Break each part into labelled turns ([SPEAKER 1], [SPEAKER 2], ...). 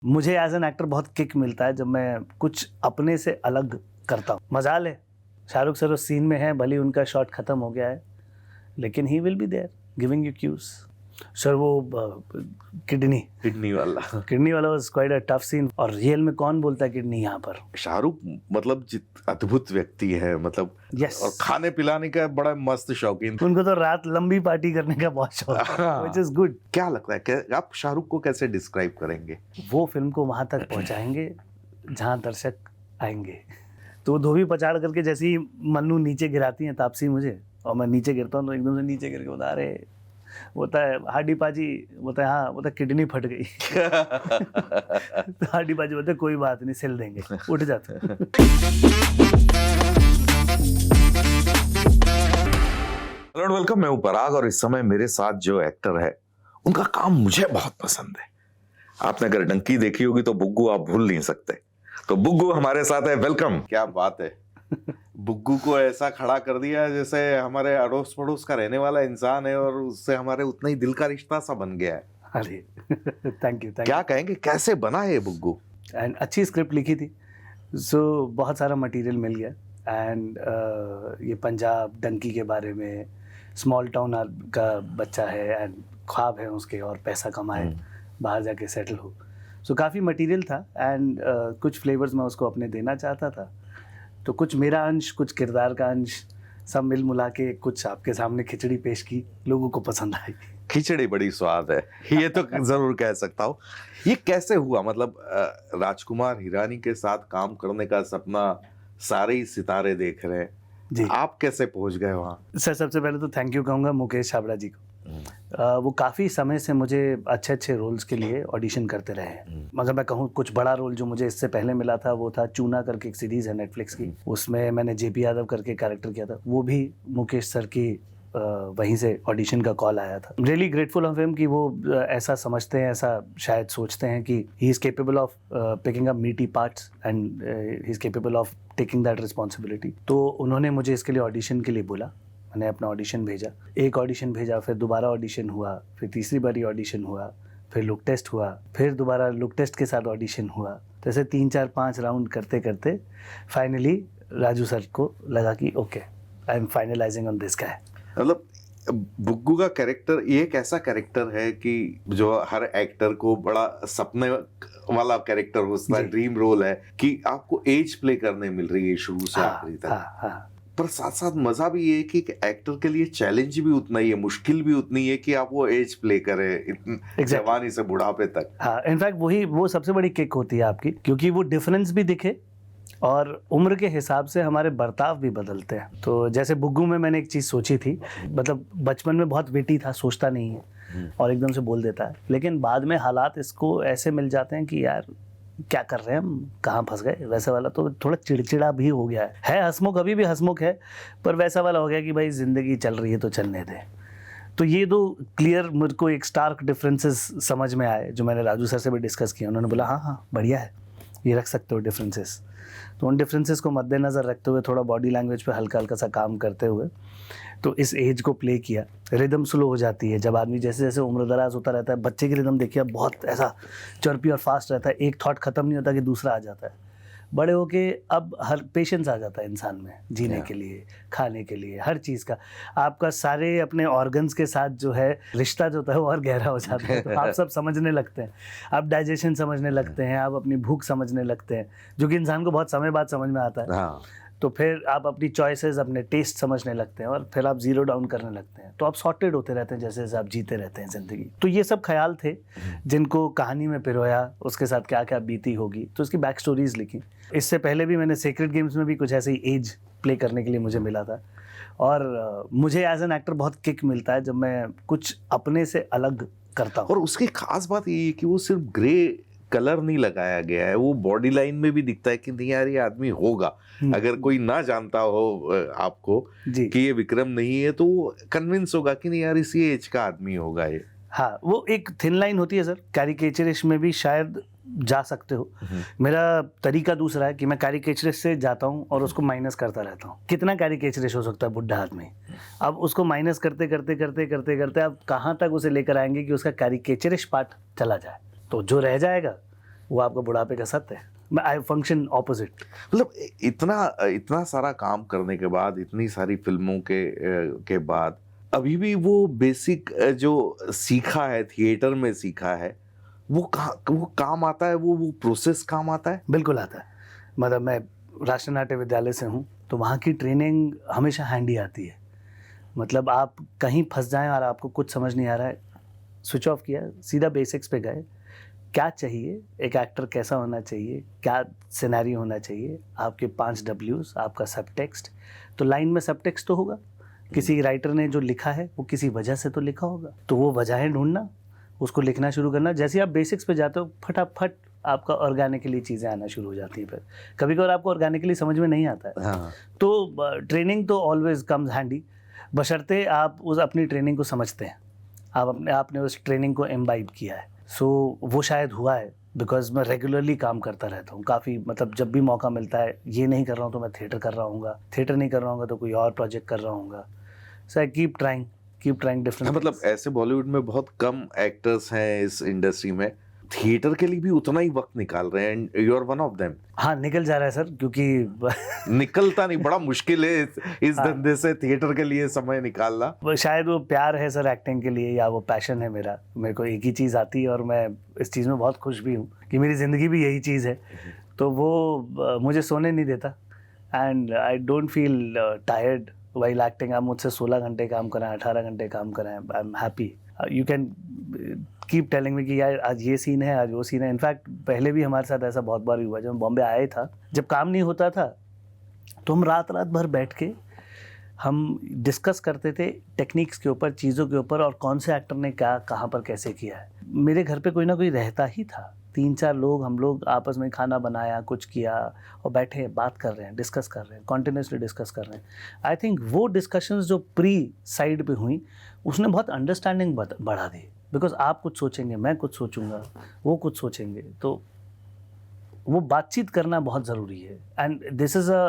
[SPEAKER 1] मुझे as an actor बहुत kick मिलता है जब मैं कुछ अपने से अलग करता हूँ। मजाल है, शाहरुख सर उस सीन में है, भले उनका शॉट खत्म हो गया है, लेकिन he will be there giving you cues. Sir वो किडनी वाला was quite a tough scene. और रियल में कौन बोलता है किडनी यहाँ पर?
[SPEAKER 2] शाहरुख मतलब अद्भुत व्यक्ति है, मतलब
[SPEAKER 1] Yes.
[SPEAKER 2] और खाने पिलाने का बड़ा मस्त शौकीन।
[SPEAKER 1] उनको तो रात लंबी पार्टी करने का बहुत शौक है, व्हिच इज गुड।
[SPEAKER 2] क्या लगता है आप शाहरुख को कैसे डिस्क्राइब करेंगे?
[SPEAKER 1] वो फिल्म को वहां तक पहुंचाएंगे जहां दर्शक आएंगे। तो धोबी पछाड़ करके जैसे ही मन्नू नीचे गिराती हैं तापसी मुझे, और मैं नीचे गिरता हूँ तो एकदम से नीचे गिर के बता रहे बोलता है हाडी पाजी, बोलता है हाँ, बोलता किडनी फट गई। तो हाडी पाजी बोलते कोई बात नहीं, सिल देंगे, उठ जाते।
[SPEAKER 2] हेलो एंड वेलकम, मैं हूं पराग और इस समय मेरे साथ जो एक्टर है उनका काम मुझे बहुत पसंद है। आपने अगर डंकी देखी होगी तो बुग्गू आप भूल नहीं सकते। तो बुग्गू हमारे साथ है, वेलकम। क्या बात है, बुग्गू को ऐसा खड़ा कर दिया जैसे हमारे अड़ोस पड़ोस का रहने वाला इंसान है और उससे हमारे उतना ही दिल का रिश्ता सा बन गया है।
[SPEAKER 1] अरे थैंक यू।
[SPEAKER 2] क्या कहेंगे, कैसे बना है बुग्गू?
[SPEAKER 1] एंड अच्छी स्क्रिप्ट लिखी थी, सो बहुत सारा मटेरियल मिल गया। एंड ये पंजाब डंकी के बारे में, स्मॉल टाउन का बच्चा है एंड ख्वाब है उसके और पैसा कमाए, बाहर जाके सेटल हो। सो काफ़ी मटेरियल था एंड कुछ फ्लेवर्स मैं उसको अपने देना चाहता था। तो कुछ मेरा अंश, कुछ किरदार का अंश, सब मिल मुला के कुछ आपके सामने खिचड़ी पेश की, लोगों को पसंद आई।
[SPEAKER 2] खिचड़ी बड़ी स्वाद है, ये तो जरूर कह सकता हूँ। ये कैसे हुआ, मतलब राजकुमार हिरानी के साथ काम करने का सपना सारे ही सितारे देख रहे हैं
[SPEAKER 1] जी,
[SPEAKER 2] आप कैसे पहुंच गए वहाँ?
[SPEAKER 1] सर सबसे पहले तो थैंक यू कहूँगा मुकेश छाबड़ा जी को। वो काफ़ी समय से मुझे अच्छे अच्छे रोल्स के लिए ऑडिशन करते रहे हैं। मगर मैं कहूँ कुछ बड़ा रोल जो मुझे इससे पहले मिला था वो था चूना करके एक सीरीज़ है नेटफ्लिक्स की, उसमें मैंने जेपी यादव करके कैरेक्टर किया था। वो भी मुकेश सर की वहीं से ऑडिशन का कॉल आया था। रियली ग्रेटफुल ऑफ हिम कि वो ऐसा समझते हैं, ऐसा शायद सोचते हैं कि he is capable of picking up meaty parts and he is capable of taking that responsibility. तो उन्होंने मुझे इसके लिए ऑडिशन के लिए बोला। मैंने अपना ऑडिशन भेजा, एक ऑडिशन भेजा, फिर दोबारा ऑडिशन हुआ, फिर तीसरी बारी ऑडिशन हुआ, फिर लुक टेस्ट हुआ, फिर दोबारा लुक टेस्ट के साथ ऑडिशन हुआ। तो ऐसे 3 4 5 राउंड करते करते फाइनली राजू सर को लगा कि okay, I am finalising on this guy.
[SPEAKER 2] मतलब बुग्गू का कैरेक्टर ये एक ऐसा कैरेक्टर है कि जो हर एक्टर को बड़ा सपने वाला कैरेक्टर होता है, ड्रीम रोल है कि आपको एज प्ले करने मिल रही है शुरू से आखिरी तक। पर साथ साथ मजा भी ये है कि एक्टर के लिए चैलेंज भी उतना ही है, मुश्किल भी उतनी है कि आप वो एज प्ले करें जवानी से बुढ़ापे तक।
[SPEAKER 1] हाँ, इनफैक्ट वो सबसे बड़ी किक होती है आपकी, क्योंकि वो डिफरेंस भी दिखे और उम्र के हिसाब से हमारे बर्ताव भी बदलते हैं। तो जैसे बुग्गू में मैंने एक चीज़ सोची थी, मतलब बचपन में बहुत विटी था, सोचता नहीं है और एकदम से बोल देता है, लेकिन बाद में हालात इसको ऐसे मिल जाते हैं कि यार क्या कर रहे हैं हम, कहाँ फंस गए। वैसा वाला तो थोड़ा चिड़चिड़ा भी हो गया है हंसमुख, अभी भी हंसमुख है, पर वैसा वाला हो गया कि भाई ज़िंदगी चल रही है तो चलने दे। तो ये दो क्लियर मुझे को एक स्टार्क डिफरेंसेस समझ में आए, जो मैंने राजू सर से भी डिस्कस किया। उन्होंने बोला हाँ बढ़िया है, ये रख सकते हो डिफरेंसेस। तो उन डिफरेंसेस को मद्देनज़र रखते हुए, थोड़ा बॉडी लैंग्वेज पे हल्का हल्का सा काम करते हुए, तो इस एज को प्ले किया। रिदम स्लो हो जाती है जब आदमी जैसे जैसे उम्र दराज होता रहता है। बच्चे की रिदम देखिए बहुत ऐसा चर्पी और फास्ट रहता है, एक थॉट ख़त्म नहीं होता कि दूसरा आ जाता है। बड़े होके अब हर पेशेंस आ जाता है इंसान में, जीने के लिए, खाने के लिए, हर चीज़ का। आपका सारे अपने ऑर्गन्स के साथ जो है रिश्ता जो होता है वो और गहरा हो जाता है। तो आप सब समझने लगते हैं, आप डाइजेशन समझने लगते हैं, आप अपनी भूख समझने लगते हैं, जो कि इंसान को बहुत समय बाद समझ में आता है।
[SPEAKER 2] हाँ।
[SPEAKER 1] तो फिर आप अपनी चॉइसेस, अपने टेस्ट समझने लगते हैं और फिर आप जीरो डाउन करने लगते हैं। तो आप सॉर्टेड होते रहते हैं जैसे जैसे आप जीते रहते हैं ज़िंदगी। तो ये सब ख्याल थे जिनको कहानी में पिरोया, उसके साथ क्या क्या बीती होगी, तो उसकी बैक स्टोरीज लिखी। इससे पहले भी मैंने सीक्रेट गेम्स में भी कुछ ऐसे ही एज प्ले करने के लिए मुझे मिला था। और मुझे एज एन एक्टर बहुत किक मिलता है जब मैं कुछ अपने से अलग करता हूँ।
[SPEAKER 2] और उसकी खास बात ये है कि वो सिर्फ ग्रे कलर नहीं लगाया गया है, वो बॉडी लाइन में भी दिखता है कि नहीं यार ये आदमी होगा। अगर कोई ना जानता हो आपको कि ये विक्रम नहीं है तो वो कन्विंस होगा कि नहीं यार इसी एज का आदमी होगा ये।
[SPEAKER 1] हाँ, वो एक थिन लाइन होती है सर, कैरिकेचरिश में भी शायद जा सकते हो। मेरा तरीका दूसरा है कि मैं कैरिकेचरिश से जाता हूँ और उसको माइनस करता रहता हूँ। कितना कैरिकेचरिश हो सकता है बुढ़ा आदमी, अब उसको माइनस करते करते करते करते करते अब कहाँ तक उसे लेकर आएंगे कि उसका कैरिकेचरिश पार्ट चला जाए। तो जो रह जाएगा वो आपका बुढ़ापे का सत्य है। मैं आई फंक्शन ऑपोजिट।
[SPEAKER 2] मतलब इतना सारा काम करने के बाद, इतनी सारी फिल्मों के बाद अभी भी वो बेसिक जो सीखा है, थिएटर में सीखा है, वो काम आता है, वो प्रोसेस काम आता है?
[SPEAKER 1] बिल्कुल आता है। मतलब मैं राष्ट्रीय नाट्य विद्यालय से हूँ, तो वहाँ की ट्रेनिंग हमेशा हैंडी आती है। मतलब आप कहीं फंस जाएं और आपको कुछ समझ नहीं आ रहा है, स्विच ऑफ किया, सीधा बेसिक्स पे गए, क्या चाहिए, एक एक्टर कैसा होना चाहिए, क्या सिनेरियो होना चाहिए, आपके 5 Ws, आपका सब टेक्स्ट। तो लाइन में सब टेक्स्ट तो होगा, किसी राइटर ने जो लिखा है वो किसी वजह से तो लिखा होगा, तो वो वजहें ढूंढना, उसको लिखना शुरू करना। जैसे आप बेसिक्स पे जाते हो, फटाफट आपका ऑर्गेनिकली चीज़ें आना शुरू हो जाती हैं। फिर कभी कभार आपको ऑर्गेनिकली समझ में नहीं आता है।
[SPEAKER 2] हाँ।
[SPEAKER 1] तो ट्रेनिंग तो ऑलवेज कम्स हैंडी, बशर्ते आप उस अपनी ट्रेनिंग को समझते हैं, आपने उस ट्रेनिंग को एम्बाइब किया है। सो वो शायद हुआ है, बिकॉज मैं रेगुलरली काम करता रहता हूँ काफ़ी। मतलब जब भी मौका मिलता है, ये नहीं कर रहा हूँ तो मैं थिएटर कर रहा हूँगा, थिएटर नहीं कर रहा हूँगा तो कोई और प्रोजेक्ट कर रहा हूँगा। सो आई कीप ट्राइंग डिफरेंट।
[SPEAKER 2] मतलब ऐसे बॉलीवुड में बहुत कम एक्टर्स हैं इस इंडस्ट्री में, थिएटर के लिए भी उतना ही वक्त निकाल रहे हैं, and you are one of them.
[SPEAKER 1] हाँ, निकल जा रहा है सर, क्योंकि
[SPEAKER 2] निकलता नहीं, बड़ा मुश्किल है इस धंधे से थिएटर के लिए समय निकालना।
[SPEAKER 1] शायद वो प्यार है सर एक्टिंग के लिए, या वो पैशन है मेरा। मेरे को एक ही चीज़ आती है और मैं इस चीज़ में बहुत खुश भी हूँ कि मेरी ज़िंदगी भी यही चीज़ है। तो वो मुझे सोने नहीं देता, and I don't feel tired while acting. आप मुझसे 16 घंटे काम कराएं, 18 घंटे काम कराएं, I am happy. You can keep telling me कि यार आज ये सीन है, आज वो सीन है। इनफैक्ट पहले भी हमारे साथ ऐसा बहुत बार हुआ। जब बॉम्बे आया था, जब काम नहीं होता था तो हम रात भर बैठ के हम डिस्कस करते थे टेक्निक्स के ऊपर, चीज़ों के ऊपर, और कौन से एक्टर ने क्या कहाँ पर कैसे किया है। मेरे घर पे कोई ना कोई रहता ही था, 3-4 लोग, हम लोग आपस में खाना बनाया, कुछ किया और बैठे बात कर रहे हैं, डिस्कस कर रहे हैं, कॉन्टिन्यूसली डिस्कस कर रहे हैं। आई थिंक वो डिस्कशंस जो प्री साइड पे हुई, उसने बहुत अंडरस्टैंडिंग बढ़ा दी। बिकॉज आप कुछ सोचेंगे, मैं कुछ सोचूंगा, वो कुछ सोचेंगे, तो वो बातचीत करना बहुत ज़रूरी है। And this is a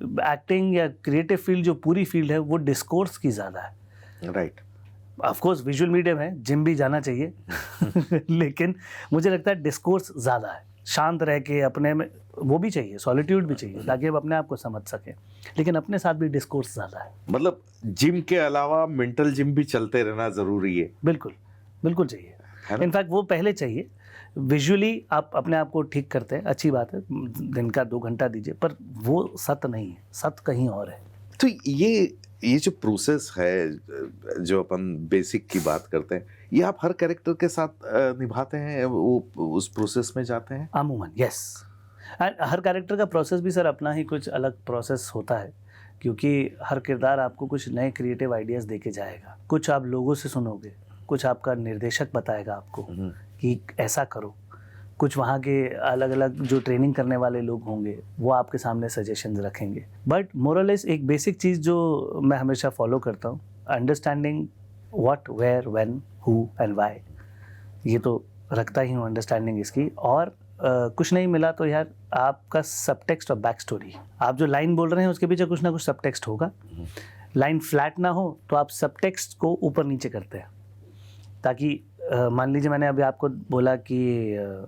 [SPEAKER 1] acting या क्रिएटिव फील्ड, जो पूरी फील्ड है वो डिस्कोर्स की ज़्यादा है।
[SPEAKER 2] Right.
[SPEAKER 1] Of course visual medium है, जिम भी जाना चाहिए लेकिन मुझे लगता है डिस्कोर्स ज़्यादा है। शांत रह के अपने में वो भी चाहिए, सॉलिट्यूड भी चाहिए, ताकि आप अपने आप को समझ सकें, लेकिन अपने साथ भी डिस्कोर्स ज़्यादा है।
[SPEAKER 2] मतलब जिम के अलावा मेंटल जिम भी चलते रहना ज़रूरी है।
[SPEAKER 1] बिल्कुल बिल्कुल चाहिए, इनफैक्ट वो पहले चाहिए। विजुअली आप अपने आप को ठीक करते हैं, अच्छी बात है, दिन का 2 घंटा दीजिए, पर वो सत्य नहीं है, सत्य कहीं और है।
[SPEAKER 2] तो ये जो प्रोसेस है, जो अपन बेसिक की बात करते हैं, ये आप हर कैरेक्टर के साथ निभाते हैं, वो उस प्रोसेस में जाते हैं?
[SPEAKER 1] अमूमन यस। हर कैरेक्टर का प्रोसेस भी सर अपना ही कुछ अलग प्रोसेस होता है, क्योंकि हर किरदार आपको कुछ नए क्रिएटिव आइडियाज़ देके जाएगा। कुछ आप लोगों से सुनोगे, कुछ आपका निर्देशक बताएगा आपको कि ऐसा करो, कुछ वहाँ के अलग अलग जो ट्रेनिंग करने वाले लोग होंगे वो आपके सामने सजेशंस रखेंगे। बट मोरलेस एक बेसिक चीज़ जो मैं हमेशा फॉलो करता हूँ, understanding what, where, when, who and why. ये तो रखता ही हूँ अंडरस्टैंडिंग इसकी। और कुछ नहीं मिला तो यार आपका सब टेक्स्ट और बैक स्टोरी, आप जो लाइन बोल रहे हैं उसके पीछे कुछ ना कुछ सब टेक्स्ट होगा। लाइन फ्लैट ना हो तो आप सब टेक्स्ट को ऊपर नीचे करते हैं, ताकि मान लीजिए मैंने अभी आपको बोला कि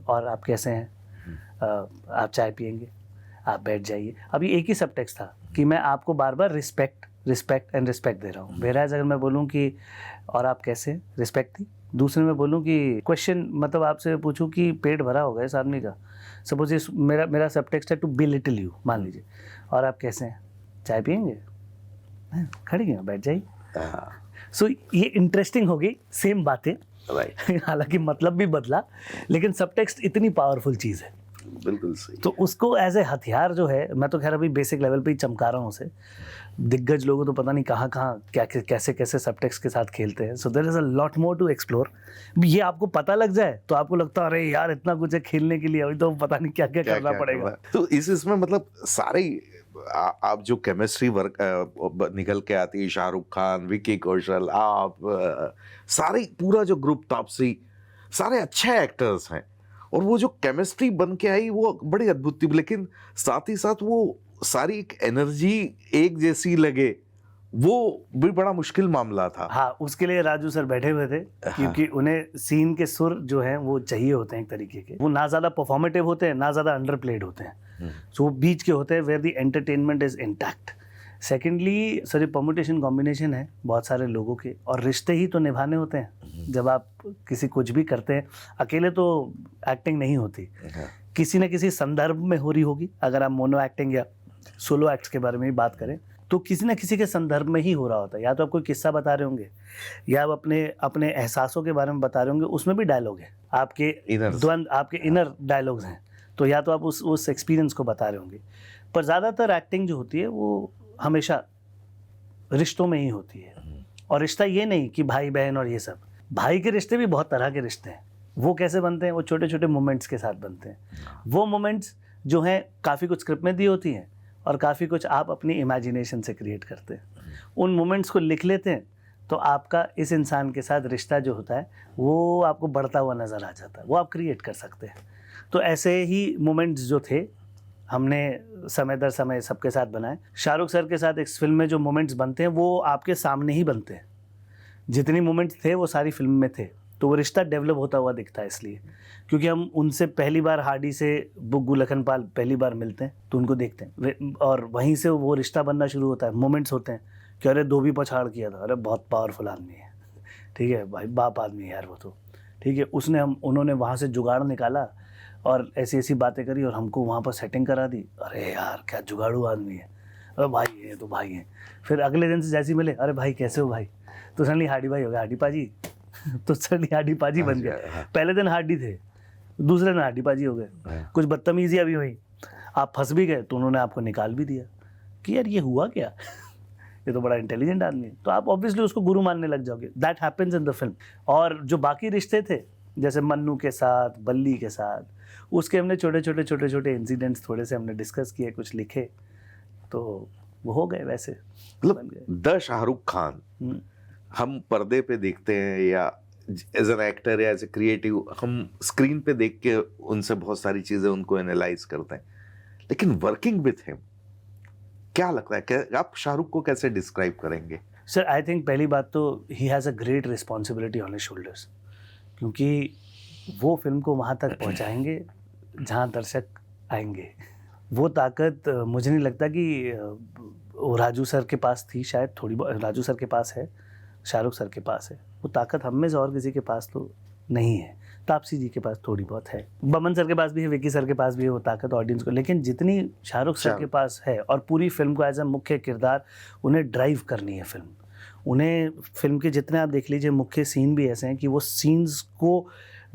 [SPEAKER 1] और आप कैसे हैं, आप चाय पियेंगे, आप बैठ जाइए। अभी एक ही सब टेक्स्ट था कि मैं आपको बार बार रिस्पेक्ट एंड रिस्पेक्ट दे रहा हूँ। बहरहाल अगर मैं बोलूँ कि और आप कैसे हैं, रिस्पेक्ट थी। दूसरे में बोलूँ कि क्वेश्चन, मतलब आपसे पूछूँ कि पेट भरा होगा इस आदमी का, सपोज ये मेरा सब टेक्स्ट है टू बिलिटल यू, मान लीजिए, और आप कैसे हैं, चाय पियेंगे, खड़ी हैं, बैठ जाइए। सो ये इंटरेस्टिंग होगी, सेम बातें,
[SPEAKER 2] राइट।
[SPEAKER 1] हालांकि मतलब भी बदला, लेकिन सबटेक्स्ट इतनी पावरफुल चीज़ है।
[SPEAKER 2] बिल्कुल सही।
[SPEAKER 1] तो उसको एज ए हथियार जो है, मैं तो खैर अभी बेसिक लेवल पे ही चमका रहा हूँ उसे। दिग्गज लोगों तो पता नहीं कहाँ क्या कैसे सबटेक्स्ट के साथ खेलते हैं। So there is a lot more to explore. ये आपको पता लग जाए तो आपको लगता है अरे यार इतना कुछ है खेलने के लिए, अभी तो पता नहीं क्या करना पड़ेगा।
[SPEAKER 2] तो इसमें मतलब सारे आप जो केमिस्ट्री वर्क निकल के आती है, शाहरुख खान, विकी कौशल, आप सारे पूरा जो ग्रुप, तापसी, सारे अच्छे एक्टर्स हैं, और वो जो केमिस्ट्री बन के आई वो बड़ी अद्भुत थी। लेकिन साथ ही साथ वो सारी एक एनर्जी एक जैसी लगे, वो भी बड़ा मुश्किल मामला था।
[SPEAKER 1] हाँ, उसके लिए राजू सर बैठे हुए थे, क्योंकि उन्हें सीन के सुर जो हैं वो चाहिए होते हैं एक तरीके के। वो ना ज़्यादा परफॉर्मेटिव होते हैं, ना ज़्यादा अंडरप्लेड होते हैं, सो वो बीच के होते हैं where the entertainment is intact. Secondly sir, ये परमुटेशन कॉम्बिनेशन है बहुत सारे लोगों के, और रिश्ते ही तो निभाने होते हैं। जब आप किसी कुछ भी करते हैं, अकेले तो एक्टिंग नहीं होती, किसी न किसी संदर्भ में हो रही होगी। अगर आप मोनो एक्टिंग या सोलो एक्ट्स के बारे में भी बात करें तो किसी न किसी के संदर्भ में ही हो रहा होता है। या तो आप कोई किस्सा बता रहे होंगे, या आप अपने एहसासों के बारे में बता रहे होंगे, उसमें भी डायलॉग है, आपके द्वंद, आपके इनर डायलॉग्स हैं, तो या तो आप उस एक्सपीरियंस को बता रहे होंगे। पर ज़्यादातर एक्टिंग जो होती है वो हमेशा रिश्तों में ही होती है। और रिश्ता ये नहीं कि भाई बहन और ये सब, भाई के रिश्ते भी बहुत तरह के रिश्ते हैं। वो कैसे बनते हैं? वो छोटे छोटे मोमेंट्स के साथ बनते हैं। वो मोमेंट्स जो हैं काफ़ी कुछ स्क्रिप्ट में दी होती हैं, और काफ़ी कुछ आप अपनी इमेजिनेशन से क्रिएट करते हैं। उन मोमेंट्स को लिख लेते हैं तो आपका इस इंसान के साथ रिश्ता जो होता है वो आपको बढ़ता हुआ नज़र आ जाता है, वो आप क्रिएट कर सकते हैं। तो ऐसे ही मोमेंट्स जो थे हमने समय दर समय सबके साथ बनाए। शाहरुख सर के साथ इस फिल्म में जो मोमेंट्स बनते हैं वो आपके सामने ही बनते हैं। जितनी मोमेंट्स थे वो सारी फिल्म में थे, तो वो रिश्ता डेवलप होता हुआ दिखता है। इसलिए क्योंकि हम उनसे पहली बार हार्डी से बुग्गू लखनपाल पहली बार मिलते हैं तो उनको देखते हैं, और वहीं से वो रिश्ता बनना शुरू होता है। मोमेंट्स होते हैं कि अरे धोबी पछाड़ किया था, अरे बहुत पावरफुल आदमी है, ठीक है भाई, बाप आदमी है यार वो तो, ठीक है, उन्होंने वहाँ से जुगाड़ निकाला और ऐसी ऐसी बातें करी और हमको वहाँ पर सेटिंग करा दी। अरे यार क्या जुगाड़ू आदमी है, अरे भाई है तो भाई है। फिर अगले दिन से जैसे ही मिले, अरे भाई कैसे हो भाई, तो सडनली हार्डी भाई हो गया, हार्डी पाजी तो सडनली हार्डी पाजी बन गया। पहले दिन हार्डी थे, दूसरे दिन हार्डी पाजी हो गए। कुछ बदतमीजियाँ भी हुई, आप फंस भी गए तो उन्होंने आपको निकाल भी दिया कि यार ये हुआ क्या ये तो बड़ा इंटेलिजेंट आदमी है, तो आप ऑब्वियसली उसको गुरु मानने लग जाओगे। That happens in the film. और जो बाकी रिश्ते थे जैसे मन्नू के साथ, बल्ली के साथ, उसके हमने छोटे छोटे इंसिडेंट्स थोड़े से हमने डिस्कस किए, कुछ लिखे, तो वो हो गए वैसे।
[SPEAKER 2] मतलब द शाहरुख खान हम पर्दे पे देखते हैं या एज एन एक्टर या एज ए क्रिएटिव हम स्क्रीन पे देख के उनसे बहुत सारी चीजें उनको एनालाइज करते हैं, लेकिन वर्किंग विथ हिम क्या लगता है, आप शाहरुख को कैसे डिस्क्राइब करेंगे?
[SPEAKER 1] सर आई थिंक पहली बात तो he has a great responsibility on his shoulders, क्योंकि वो फिल्म को वहाँ तक पहुँचाएंगे जहाँ दर्शक आएंगे। वो ताकत मुझे नहीं लगता कि वो राजू सर के पास थी, शायद थोड़ी बहुत राजू सर के पास है, शाहरुख सर के पास है। वो ताकत हम में से और किसी के पास तो नहीं है। तापसी जी के पास थोड़ी बहुत है, बमन सर के पास भी है, विकी सर के पास भी है वो ताकत ऑडियंस को, लेकिन जितनी शाहरुख सर के पास है, और पूरी फिल्म को एज ए मुख्य किरदार उन्हें ड्राइव करनी है फिल्म। उन्हें फिल्म के जितने आप देख लीजिए मुख्य सीन भी ऐसे हैं कि वो सीन्स को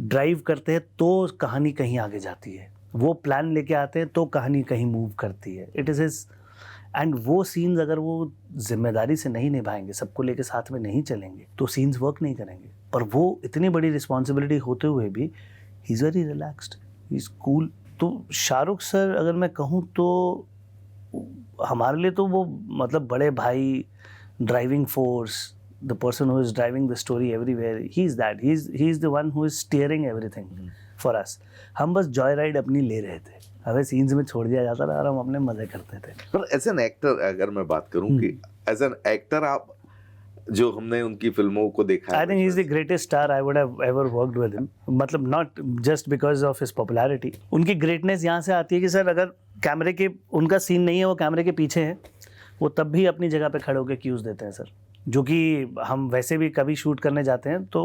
[SPEAKER 1] ड्राइव करते हैं तो कहानी कहीं आगे जाती है, वो प्लान लेके आते हैं तो कहानी कहीं मूव करती है। इट इज़ हिज, एंड वो सीन्स अगर वो जिम्मेदारी से नहीं निभाएंगे, सबको लेके साथ में नहीं चलेंगे, तो सीन्स वर्क नहीं करेंगे। पर वो इतनी बड़ी रिस्पॉन्सिबिलिटी होते हुए भी he is very relaxed, he is cool. तो शाहरुख सर अगर मैं कहूँ तो हमारे लिए तो वो मतलब बड़े भाई, driving force, the person who is driving the story everywhere, he's that, he's the one who is steering everything for us. हम बस जॉय राइड अपनी ले रहे थे, हमें सीन्स में छोड़ दिया जाता था और हम अपने मजे करते थे।
[SPEAKER 2] पर एज एन एक्टर अगर मैं बात करूं कि एज एन एक्टर आप जो हमने उनकी फिल्मों को देखा है,
[SPEAKER 1] I think he is the greatest star I would have ever worked with him. मतलब not just because of his popularity. उनकी ग्रेटनेस यहाँ से आती है कि सर अगर कैमरे के उनका सीन नहीं है, वो कैमरे के पीछे है, वो तब भी अपनी जगह पे खड़े होकर क्यूज देते हैं सर, जो कि हम वैसे भी कभी शूट करने जाते हैं तो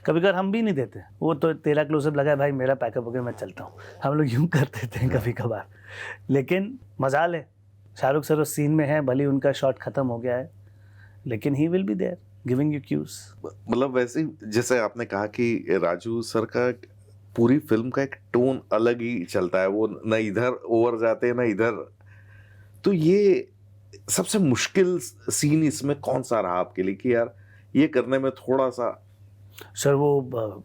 [SPEAKER 1] कभी कभार हम भी नहीं देते। वो तो तेरा क्लोजअप लगा है भाई, मेरा पैकअप हो गया, मैं चलता हूँ, हम लोग यूँ कर देते हैं कभी कभार। लेकिन मजाल है, शाहरुख सर उस सीन में है, भले उनका शॉट खत्म हो गया है, लेकिन he will be there giving you cues.
[SPEAKER 2] मतलब वैसे जैसे आपने कहा कि राजू सर का पूरी फिल्म का एक टोन अलग ही चलता है, वो न इधर ओवर जाते हैं न इधर। तो ये सबसे मुश्किल सीन इसमें कौन सा रहा आपके लिए कि यार ये करने में थोड़ा सा?
[SPEAKER 1] सर वो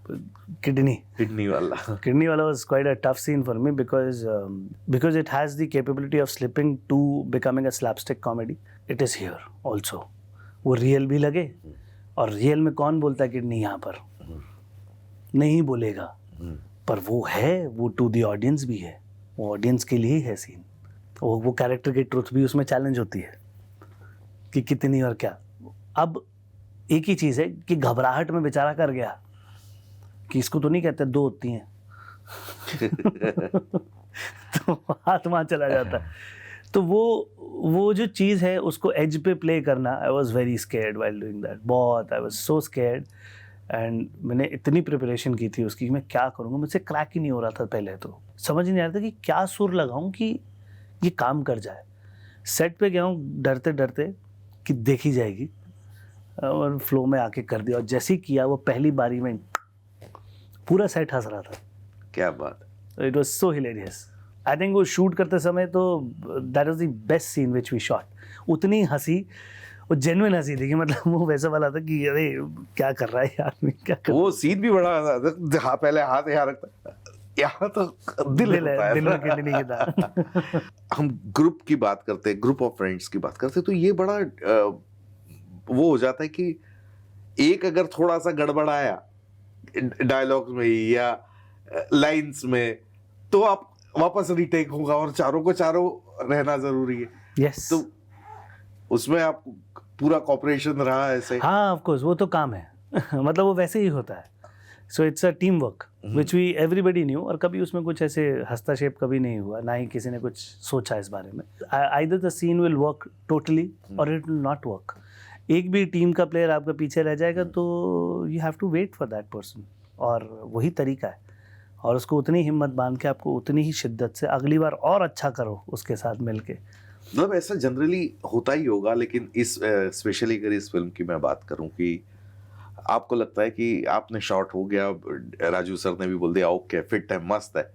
[SPEAKER 1] किडनी वाला was quite a tough scene for me because it has the capability of slipping to becoming a slapstick comedy. It is here also. वो रियल भी लगे, और रियल में कौन बोलता है किडनी यहाँ पर नहीं बोलेगा, पर वो है, वो टू दी ऑडियंस भी है, वो ऑडियंस के लिए ही है सीन। वो कैरेक्टर की ट्रुथ भी उसमें चैलेंज होती है कि कितनी और क्या। अब एक ही चीज़ है कि घबराहट में बेचारा कर गया कि इसको तो नहीं कहते 2 होती हैं तो हाथ वहाँ चला जाता है। तो वो जो चीज़ है उसको एज पे प्ले करना, I was very scared while doing that, बहुत I was so scared. And मैंने इतनी प्रिपरेशन की थी उसकी कि मैं क्या करूँगा, मुझसे क्रैक ही नहीं हो रहा था। पहले तो समझ ही नहीं आ रहा था कि क्या सुर लगाऊं कि ये काम कर जाए। सेट पे गया हूँ डरते डरते कि देखी जाएगी, और फ्लो में आके कर दिया। और जैसे ही किया वो पहली बारी में पूरा सेट हंस रहा था।
[SPEAKER 2] क्या बात।
[SPEAKER 1] It was so hilarious. I think वो शूट करते समय तो that was the best scene which we shot. उतनी हंसी, वो जेन्युइन हंसी थी कि मतलब वो वैसा वाला था कि अरे क्या कर रहा है ये आदमी, क्या कर
[SPEAKER 2] वो सीन भी बड़ा हाँ, पहले हाथ यहाँ रखता, यहाँ तो दिल
[SPEAKER 1] है, दिल में किडनी की था।
[SPEAKER 2] हम ग्रुप की बात करते हैं, ग्रुप ऑफ फ्रेंड्स की बात करते हैं, तो ये बड़ा वो हो जाता है कि एक अगर थोड़ा सा गड़बड़ाया डायलॉग्स में या लाइंस में तो आप वापस रीटेक होगा, और चारों को चारों रहना जरूरी है।
[SPEAKER 1] यस
[SPEAKER 2] तो उसमें आप पूरा कॉपरेशन रहा ऐसे?
[SPEAKER 1] हाँ ऑफ कोर्स, वो तो काम है मतलब वो वैसे ही होता है। So it's a team work which we everybody knew, और कभी उसमें कुछ ऐसे हस्तक्षेप कभी नहीं हुआ, ना ही किसी ने कुछ सोचा इस बारे में। Either the scene will work totally or it will not work. एक भी टीम का प्लेयर आपका पीछे रह जाएगा तो you have to wait for that person, और वही तरीका है। और उसको उतनी हिम्मत बांध के आपको उतनी ही शिद्दत से अगली बार और अच्छा करो उसके साथ मिलके।
[SPEAKER 2] मतलब ऐसा जनरली होता ही होगा, लेकिन इस स्पेशली अगर इस फिल्म की मैं बात करूं कि आपको लगता है कि आपने शॉट हो गया, राजू सर ने भी बोल दिया ओके फिट है मस्त है,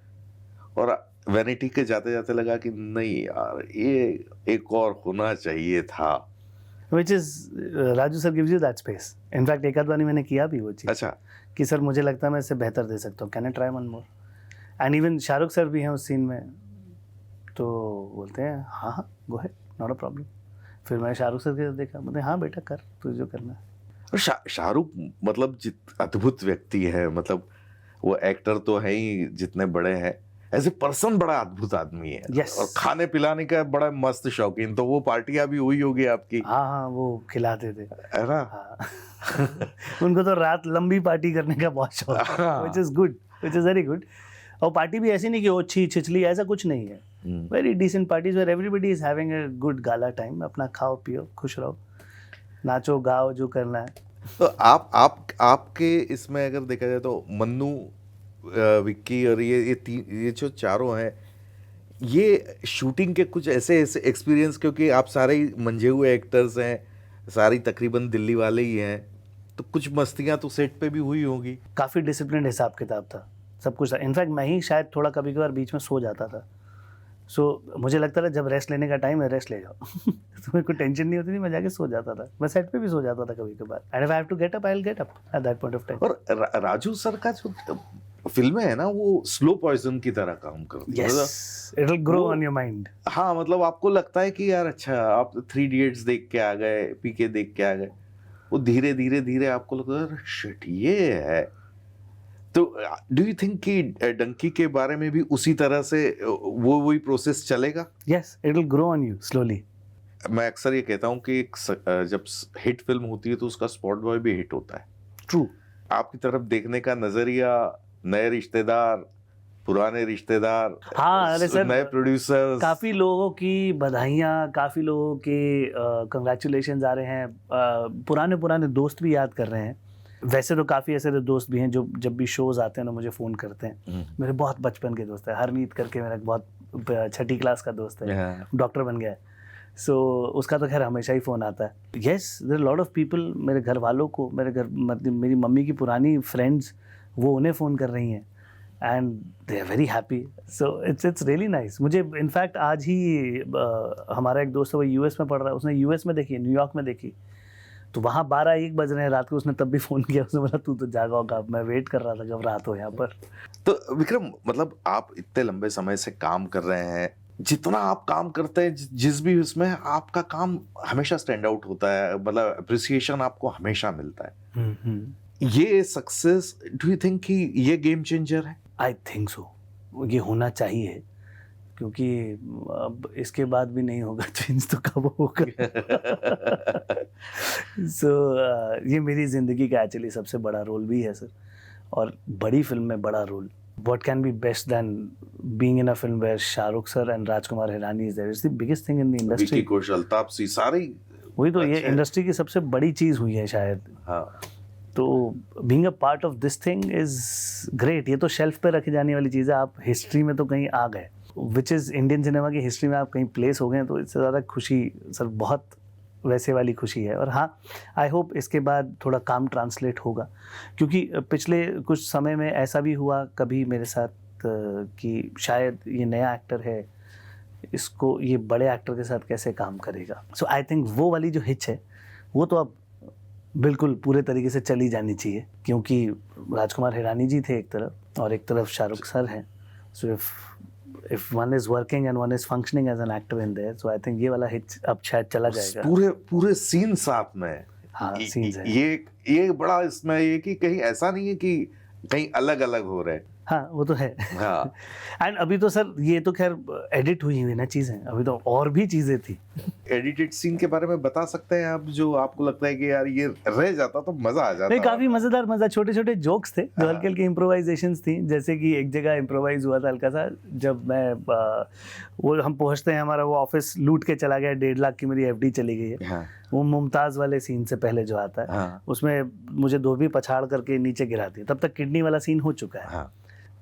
[SPEAKER 2] और वैनिटी के जाते जाते लगा कि नहीं यार ये एक और होना चाहिए था,
[SPEAKER 1] which is Raju sir gives you that space. In fact एक आध बार मैंने किया भी वो चीज़।
[SPEAKER 2] अच्छा
[SPEAKER 1] कि सर मुझे लगता है मैं इससे बेहतर दे सकता हूँ, can I try one more. And even Shahrukh sir भी हैं उस सीन में, तो बोलते हैं हाँ हाँ गो है, नॉट अ प्रॉब्लम। फिर मैंने शाहरुख सर के देखा, बोलते हाँ बेटा कर तुझे जो करना है।
[SPEAKER 2] और शाहरुख मतलब अद्भुत व्यक्ति है, मतलब वो एक्टर तो है ही जितने बड़े हैं, एज ए पर्सन बड़ा अद्भुत आदमी है।
[SPEAKER 1] Yes.
[SPEAKER 2] और खाने पिलाने का बड़ा मस्त शौकीन, तो वो पार्टियां भी हुई होगी आपकी?
[SPEAKER 1] हाँ हाँ वो खिलाते थे,
[SPEAKER 2] है ना?
[SPEAKER 1] हाँ उनको तो रात लंबी पार्टी करने का बहुत शौक है, which is good, which is very good. और पार्टी भी ऐसी नहीं कि अच्छी छिछली, ऐसा कुछ नहीं है। Very decent parties where everybody is having a good gala time. अपना खाओ पियो खुश रहो, नाचो गाओ जो करना है।
[SPEAKER 2] तो आपके इसमें अगर देखा जाए तो मन्नू, विक्की और ये जो चारों हैं, ये शूटिंग के कुछ ऐसे एक्सपीरियंस, क्योंकि आप सारे ही मंझे हुए एक्टर्स हैं, सारी तकरीबन दिल्ली वाले ही हैं, तो कुछ मस्तियां तो सेट पे भी हुई होंगी?
[SPEAKER 1] काफ़ी डिसिप्लिन हिसाब किताब था, सब कुछ था। इनफैक्ट मैं ही शायद थोड़ा कभी कभार बीच में सो जाता था। सो मुझे लगता था जब रेस्ट लेने का टाइम है रेस्ट ले जाओ तो मेरे को टेंशन नहीं होती थी, मैं जाके सो जाता था। मैं सेट पे भी सो जाता था कभी कभार, and if I have to get up I will get up at that point of time.
[SPEAKER 2] और राजू सर का जो फिल्में है ना, वो स्लो पॉइजन की तरह काम करती है।
[SPEAKER 1] Yes it will grow on your mind.
[SPEAKER 2] हाँ, मतलब आपको लगता है कि यार अच्छा आप 3 इडियट्स देख के आ गए, पीके देख के आ गए, वो धीरे धीरे धीरे आपको लगता है शिट ये है। तो डू यू थिंक कि डंकी के बारे में भी उसी तरह से वही प्रोसेस चलेगा?
[SPEAKER 1] Yes it will grow on you slowly.
[SPEAKER 2] मैं अक्सर ये कहता हूँ कि जब हिट फिल्म होती है तो उसका स्पॉट बॉय भी हिट होता है।
[SPEAKER 1] ट्रू।
[SPEAKER 2] आपकी तरफ देखने का नजरिया, नए रिश्तेदार, पुराने रिश्तेदार,
[SPEAKER 1] हाँ अरे सर,
[SPEAKER 2] नए प्रोड्यूसर्स,
[SPEAKER 1] काफ़ी लोगों की बधाइयाँ, काफ़ी लोगों के कंग्रेचुलेशंस आ रहे हैं, पुराने दोस्त भी याद कर रहे हैं। वैसे तो काफ़ी ऐसे दोस्त भी हैं जो जब भी शोज आते हैं ना मुझे फ़ोन करते हैं। मेरे बहुत बचपन के दोस्त हैं, हरमीत करके मेरा बहुत 6ठी क्लास का दोस्त है, डॉक्टर बन गया है। सो उसका तो खैर हमेशा ही फ़ोन आता है। Yes there lot of people, मेरे घर वालों को, मतलब मेरी मम्मी की पुरानी फ्रेंड्स, वो उन्हें फ़ोन कर रही हैं and they are very happy. So it's really nice. मुझे इनफैक्ट आज ही हमारा एक दोस्त है, वो यूएस में पढ़ रहा है, उसने यूएस में देखी, न्यूयॉर्क में देखी, तो वहाँ 12-1 बज रहे हैं रात को, उसने तब भी फ़ोन किया। उसने बोला तू तो जागा होगा, मैं वेट कर रहा था कब रात हो यहाँ पर।
[SPEAKER 2] तो विक्रम, मतलब आप इतने लंबे समय से काम कर रहे हैं, जितना आप काम करते हैं जिस भी उसमें, आपका काम हमेशा स्टैंड आउट होता है, मतलब अप्रिसिएशन आपको हमेशा मिलता है। ये सक्सेस, डू यू थिंक कि ये गेम चेंजर है?
[SPEAKER 1] आई थिंक सो, ये होना चाहिए, क्योंकि अब इसके बाद भी नहीं होगा चेंज तो कब होगा। ये मेरी ज़िंदगी का एक्चुअली सबसे बड़ा रोल भी है सर, और बड़ी फिल्म में बड़ा role. What can be best than being in a film where Shahrukh sir and Rajkumar Hirani is there? It's the biggest thing in the industry.
[SPEAKER 2] Vicky Kaushal, Taapsee, सारे
[SPEAKER 1] वही तो, ये
[SPEAKER 2] अच्छे हैं।
[SPEAKER 1] इंडस्ट्री की सबसे बड़ी चीज़ हुई है शायद।
[SPEAKER 2] हाँ
[SPEAKER 1] तो being a part of this thing is great. ये तो शेल्फ पे रखी जाने वाली चीज़ है, आप हिस्ट्री में तो कहीं आ गए, विच इज़ इंडियन सिनेमा की हिस्ट्री में आप कहीं प्लेस हो गए, तो इससे ज़्यादा खुशी सर बहुत वैसे वाली खुशी है। और हाँ, आई होप इसके बाद थोड़ा काम ट्रांसलेट होगा, क्योंकि पिछले कुछ समय में ऐसा भी हुआ कभी मेरे साथ कि शायद ये नया एक्टर है, इसको ये बड़े एक्टर के साथ कैसे काम करेगा। सो आई थिंक वो वाली जो हिच है वो तो अब बिल्कुल पूरे तरीके से चली जानी चाहिए, क्योंकि राजकुमार हिरानी जी थे एक तरफ और एक तरफ शाहरुख सर हैं। सो if one is working and one is functioning as an actor in there, so I think ये वाला हिच अब शायद चला जाएगा।
[SPEAKER 2] पूरे सीन साथ में है।
[SPEAKER 1] हाँ, सीन्स है।
[SPEAKER 2] ये बड़ा इसमें ये कि कहीं ऐसा नहीं है कि कहीं अलग अलग हो रहे हैं।
[SPEAKER 1] हाँ वो तो है।
[SPEAKER 2] हाँ
[SPEAKER 1] एंड अभी तो सर ये तो खैर एडिट हुई हुई ना चीज़ें, अभी तो और भी चीज़ें थी।
[SPEAKER 2] एडिटेड सीन के बारे में बता सकते हैं आप, जो आपको लगता है कि यार ये रह जाता तो मजा आ जाता?
[SPEAKER 1] नहीं, काफ़ी मज़ेदार छोटे छोटे जोक्स थे जो हल्के हल्के इम्प्रोवाइजेशंस थी। जैसे कि एक जगह इम्प्रोवाइज हुआ था हल्का सा, जब मैं वो हम पहुँचते हैं, हमारा वो ऑफिस लूट के चला गया, 1.5 लाख की मेरी FD चली गई है।
[SPEAKER 2] हाँ,
[SPEAKER 1] वो मुमताज़ वाले सीन से पहले जो आता है,
[SPEAKER 2] हाँ,
[SPEAKER 1] उसमें मुझे धोबी पछाड़ करके नीचे गिराती है, तब तक किडनी वाला सीन हो चुका है।
[SPEAKER 2] हाँ,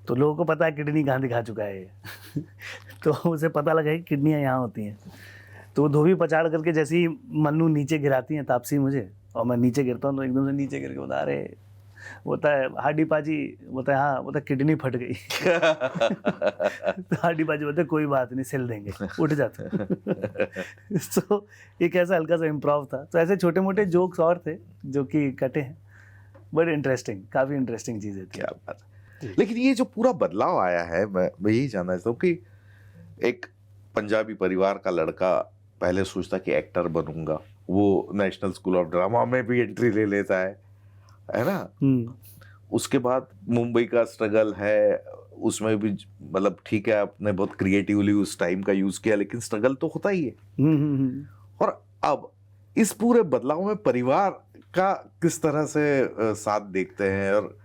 [SPEAKER 1] तो लोगों को पता है किडनी कहाँ दिखा चुका है ये। तो उसे पता लगा कि किडनियाँ यहाँ होती हैं। तो वो धोबी पछाड़ करके जैसे ही मन्नू नीचे गिराती हैं तापसी मुझे, और मैं नीचे गिरता हूँ, तो एकदम से नीचे गिर के बता रहे बोलता है हाडी पाजी, बोलता है हाँ, बोलता है किडनी फट गई। तो हाडी पाजी बोलते कोई बात नहीं, सिल देंगे, उठ जाते। सो एक ऐसा हल्का सा इम्प्रोव था। तो ऐसे छोटे मोटे जोक्स और थे जो कि कटे हैं, बट इंटरेस्टिंग, काफ़ी इंटरेस्टिंग चीज़ें थी।
[SPEAKER 2] क्या बात है। लेकिन ये जो पूरा बदलाव आया है, मैं यही जानना चाहता हूँ कि एक पंजाबी परिवार का लड़का पहले सोचता कि एक्टर बनूंगा, वो नेशनल स्कूल ऑफ ड्रामा में भी एंट्री ले लेता है ना। उसके बाद मुंबई का स्ट्रगल है, उसमें भी मतलब ठीक है आपने बहुत क्रिएटिवली उस टाइम का यूज किया, लेकिन स्ट्रगल तो होता ही है। और अब इस पूरे बदलाव में परिवार का किस तरह से साथ देखते हैं, और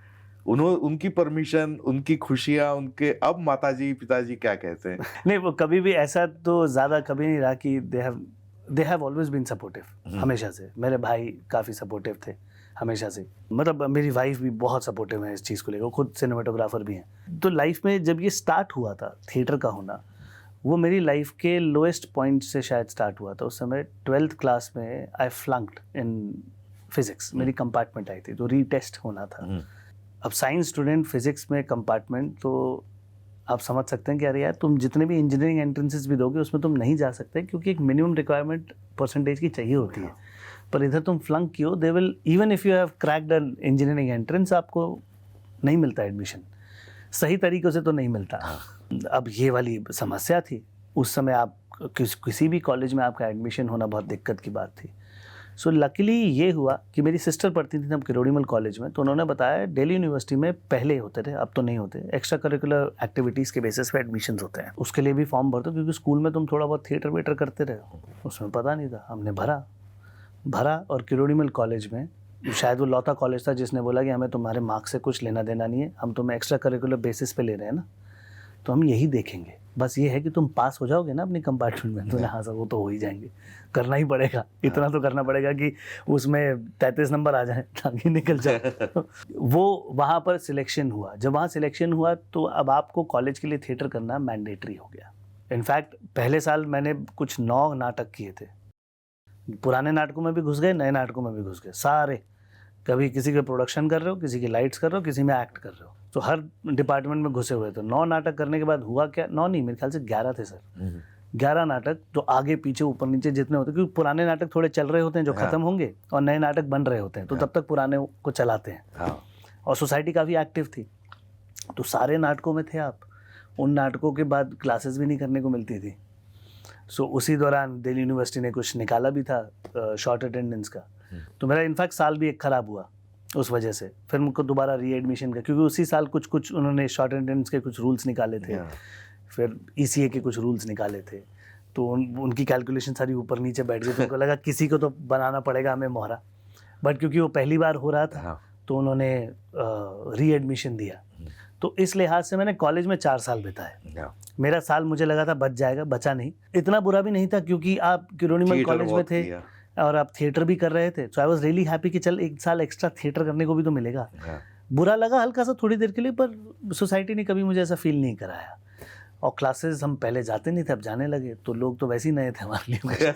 [SPEAKER 2] उनकी परमिशन, उनकी खुशियां, उनके अब माताजी पिताजी क्या कहते हैं?
[SPEAKER 1] नहीं, वो कभी भी ऐसा तो ज़्यादा कभी नहीं रहा कि they have always been supportive, हमेशा से। मेरे भाई काफ़ी सपोर्टिव थे हमेशा से, मतलब मेरी वाइफ भी बहुत सपोर्टिव है इस चीज़ को लेकर, खुद सिनेमाटोग्राफर भी हैं। तो लाइफ में जब ये स्टार्ट हुआ था थिएटर का होना, वो मेरी लाइफ के लोएस्ट पॉइंट से शायद स्टार्ट हुआ था। उस समय 12th क्लास में आई फ्लंक्ड इन फिज़िक्स, मेरी कंपार्टमेंट आई थी, तो रीटेस्ट होना था। अब साइंस स्टूडेंट फिज़िक्स में कंपार्टमेंट, तो आप समझ सकते हैं कि अरे यार तुम जितने भी इंजीनियरिंग एंट्रेंसेस भी दोगे उसमें तुम नहीं जा सकते, क्योंकि एक मिनिमम रिक्वायरमेंट परसेंटेज की चाहिए होती है। पर इधर तुम फ्लंक कियो, they will even if you have cracked an engineering entrance, आपको नहीं मिलता एडमिशन, सही तरीक़े से तो नहीं मिलता। अब ये वाली समस्या थी उस समय, आप किसी भी कॉलेज में आपका एडमिशन होना बहुत दिक्कत की बात थी। सो लकीली ये हुआ कि मेरी सिस्टर पढ़ती थी तब किरोड़ीमल कॉलेज में, तो उन्होंने बताया दिल्ली यूनिवर्सिटी में पहले होते थे, अब तो नहीं होते, एक्स्ट्रा करिकुलर एक्टिविटीज़ के बेसिस पे एडमिशन्स होते हैं, उसके लिए भी फॉर्म भरते, क्योंकि स्कूल में तुम थोड़ा बहुत थिएटर वेटर करते रहे हो, उसमें पता नहीं था। हमने भरा और किरोड़ीमल कॉलेज में, शायद वो लौता कॉलेज था जिसने बोला कि हमें तुम्हारे मार्क्स से कुछ लेना देना नहीं है, हम तुम्हें एक्स्ट्रा करिकुलर बेसिस पे ले रहे हैं ना, तो हम यही देखेंगे, बस ये है कि तुम पास हो जाओगे ना अपनी कंपार्टमेंट में। तो हाँ सर, वो तो हो ही जाएंगे, करना ही पड़ेगा, इतना तो करना पड़ेगा कि उसमें 33 नंबर आ जाए ताकि निकल जाए। वो वहाँ पर सिलेक्शन हुआ, जब वहाँ सिलेक्शन हुआ तो अब आपको कॉलेज के लिए थिएटर करना मैंडेटरी हो गया। इनफैक्ट पहले साल मैंने कुछ 9 नाटक किए थे, पुराने नाटकों में भी घुस गए, नए नाटकों में भी घुस गए, सारे। कभी किसी के प्रोडक्शन कर रहे हो, किसी की लाइट्स कर रहे हो, किसी में एक्ट कर रहे हो, तो हर डिपार्टमेंट में घुसे हुए थे। 9 नाटक करने के बाद हुआ क्या, 9 नहीं, मेरे ख्याल से 11 थे सर। 11 नाटक, तो आगे पीछे ऊपर नीचे जितने होते, क्योंकि पुराने नाटक थोड़े चल रहे होते हैं जो खत्म होंगे, और नए नाटक बन रहे होते हैं, तो तब तक पुराने को चलाते हैं। और सोसाइटी काफ़ी एक्टिव थी, तो सारे नाटकों में थे आप। उन नाटकों के बाद क्लासेस भी नहीं करने को मिलती थी। सो उसी दौरान दिल्ली यूनिवर्सिटी ने कुछ निकाला भी था शॉर्ट अटेंडेंस का, तो मेरा इनफैक्ट साल भी एक ख़राब हुआ उस वजह से। फिर मुझको दोबारा री एडमिशन का, क्योंकि उसी साल कुछ उन्होंने शॉर्ट अटेंडेंस के कुछ रूल्स निकाले थे फिर ECA के कुछ रूल्स निकाले थे, तो उनकी कैलकुलेशन सारी ऊपर नीचे बैठ गई, तो उनको लगा किसी को तो बनाना पड़ेगा हमें मोहरा, बट क्योंकि वो पहली बार हो रहा था
[SPEAKER 2] हाँ।
[SPEAKER 1] तो उन्होंने री एडमिशन दिया। तो इस लिहाज से मैंने कॉलेज में 4 साल बिताए।
[SPEAKER 2] हाँ।
[SPEAKER 1] मेरा साल मुझे लगा था बच जाएगा, बचा नहीं। इतना बुरा भी नहीं था क्योंकि आप किरोड़ीमल
[SPEAKER 2] थिएटर
[SPEAKER 1] कॉलेज में
[SPEAKER 2] बहुत
[SPEAKER 1] थे
[SPEAKER 2] किया।
[SPEAKER 1] और आप थिएटर भी कर रहे थे, सो आई वाज रियली हैप्पी कि चल 1 साल एक्स्ट्रा थिएटर करने को भी तो मिलेगा।
[SPEAKER 2] हाँ।
[SPEAKER 1] बुरा लगा हल्का सा थोड़ी देर के लिए, पर सोसाइटी ने कभी मुझे ऐसा फील नहीं कराया। और क्लासेस हम पहले जाते नहीं थे, अब जाने लगे, तो लोग तो वैसे ही नए थे हमारे लिए।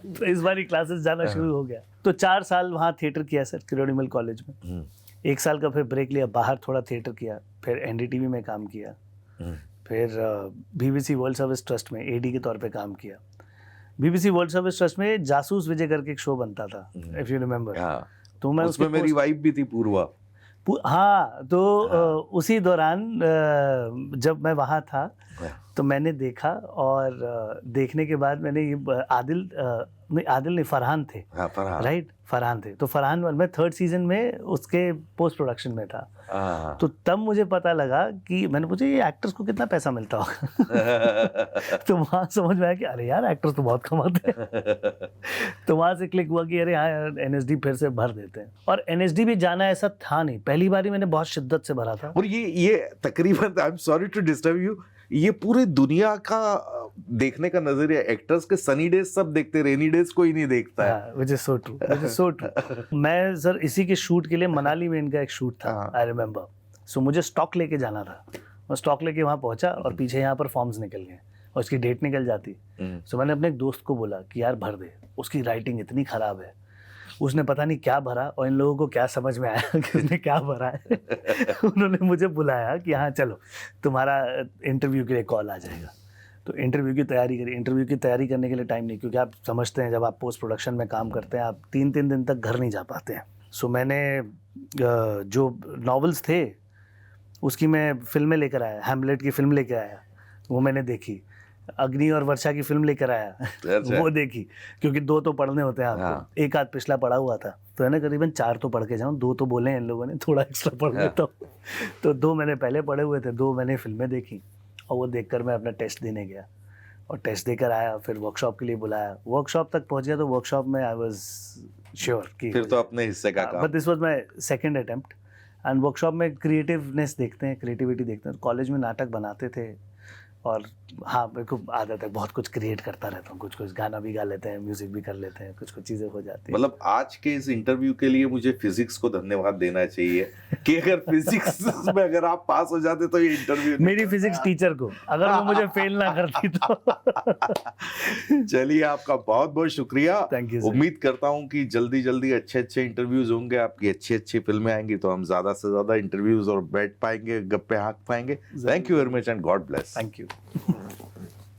[SPEAKER 1] तो इस बार ही क्लासेस जाना शुरू हो गया। तो 4 साल वहाँ थिएटर किया सर किरोड़ीमल कॉलेज में। 1 साल का फिर ब्रेक लिया, बाहर थोड़ा थिएटर किया, फिर NDTV में काम किया, फिर BBC वर्ल्ड सर्विस ट्रस्ट में AD के तौर पे काम किया। BBC वर्ल्ड सर्विस ट्रस्ट में जासूस विजय करके एक शो बनता था, इफ यू रिमेम्बर।
[SPEAKER 2] हाँ।
[SPEAKER 1] तो मैं
[SPEAKER 2] उसमें मेरी वाइफ भी थी, पूर्वा।
[SPEAKER 1] हाँ, तो उसी दौरान जब मैं वहाँ था तो मैंने देखा, और देखने के बाद मैंने ये आदिल नहीं, फरहान थे।
[SPEAKER 2] हाँ, फरहान।
[SPEAKER 1] राइट, फरहान थे। तो फरहान, मैं 3rd सीजन में उसके पोस्ट प्रोडक्शन में था।
[SPEAKER 2] हाँ।
[SPEAKER 1] तो तब मुझे पता लगा कि मैंने पूछा ये एक्टर्स को कितना पैसा मिलता होगा। तो वहाँ समझ में आया कि अरे यार एक्टर्स तो बहुत कमाते हैं। तो वहाँ से क्लिक हुआ कि अरे हाँ यार NSD फिर से भर देते हैं। और NSD भी जाना ऐसा था नहीं, पहली बार ही मैंने बहुत शिद्दत से भरा था।
[SPEAKER 2] और ये तकरीबन, I am sorry to disturb you, ये पूरे दुनिया का देखने का नजरिया, एक्टर्स के सनी डेज सब देखते, रेनी डेज कोई नहीं देखता है।
[SPEAKER 1] which is so true, which is so true। मैं सर इसी के शूट के लिए मनाली में इनका एक शूट था, आई रिमेम्बर। सो मुझे स्टॉक लेके जाना था, मैं स्टॉक लेके वहाँ पहुँचा और पीछे यहाँ पर फॉर्म्स निकल गए और उसकी डेट निकल जाती। सो मैंने अपने एक दोस्त को बोला कि यार भर दे, उसकी राइटिंग इतनी ख़राब है, उसने पता नहीं क्या भरा और इन लोगों को क्या समझ में आया कि उसने क्या भरा है। उन्होंने मुझे बुलाया कि हाँ चलो तुम्हारा इंटरव्यू के लिए कॉल आ जाएगा। तो इंटरव्यू की तैयारी करी। इंटरव्यू की तैयारी करने के लिए टाइम नहीं, क्योंकि आप समझते हैं जब आप पोस्ट प्रोडक्शन में काम करते हैं आप 3-3 दिन तक घर नहीं जा पाते हैं। सो मैंने जो नॉवेल्स थे उसकी मैं फिल्में लेकर आया, हैमलेट की फिल्म लेकर आया, वो मैंने देखी। अग्नि और वर्षा की फिल्म लेकर आया, वो देखी, क्योंकि 2 तो पढ़ने होते हैं आपको।
[SPEAKER 2] हाँ।
[SPEAKER 1] एक आध पिछला पढ़ा हुआ था, तो है ना करीबन 4 तो पढ़ के जाऊँ, 2 तो बोले हैं इन लोगों ने, थोड़ा एक्स्ट्रा पढ़ लेता हूँ। तो 2 मैंने पहले पढ़े हुए थे, 2 मैंने फिल्में देखी, और वो देखकर मैं अपना टेस्ट देने गया और टेस्ट देकर आया। फिर वर्कशॉप के लिए बुलाया, वर्कशॉप तक पहुँच गया, तो वर्कशॉप में आई वाज श्योर कि
[SPEAKER 2] फिर तो अपने हिस्से का काम।
[SPEAKER 1] But this was my second attempt. And workshop में क्रिएटिवनेस देखते हैं, क्रिएटिविटी देखते हैं। कॉलेज में नाटक बनाते थे, और हाँ मेरे को आदत है, बहुत कुछ क्रिएट करता रहता हूँ, कुछ गाना भी गा लेते हैं, म्यूजिक भी कर लेते हैं, कुछ चीज़ें हो जाती हैं।
[SPEAKER 2] मतलब आज के इस इंटरव्यू के लिए मुझे फिजिक्स को धन्यवाद देना चाहिए कि अगर फिजिक्स में अगर आप पास हो जाते तो ये इंटरव्यू
[SPEAKER 1] मेरी फिजिक्स टीचर को, अगर वो मुझे फेल ना करती तो।
[SPEAKER 2] चलिए, आपका बहुत बहुत शुक्रिया।
[SPEAKER 1] Thank you.
[SPEAKER 2] उम्मीद करता हूँ कि जल्दी जल्दी अच्छे अच्छे इंटरव्यूज होंगे, आपकी अच्छी अच्छी फिल्में आएंगी, तो हम ज्यादा से ज्यादा इंटरव्यूज और बैठ पाएंगे, गप्पे हाँक पाएंगे। Thank you very much and God bless.
[SPEAKER 1] Thank you.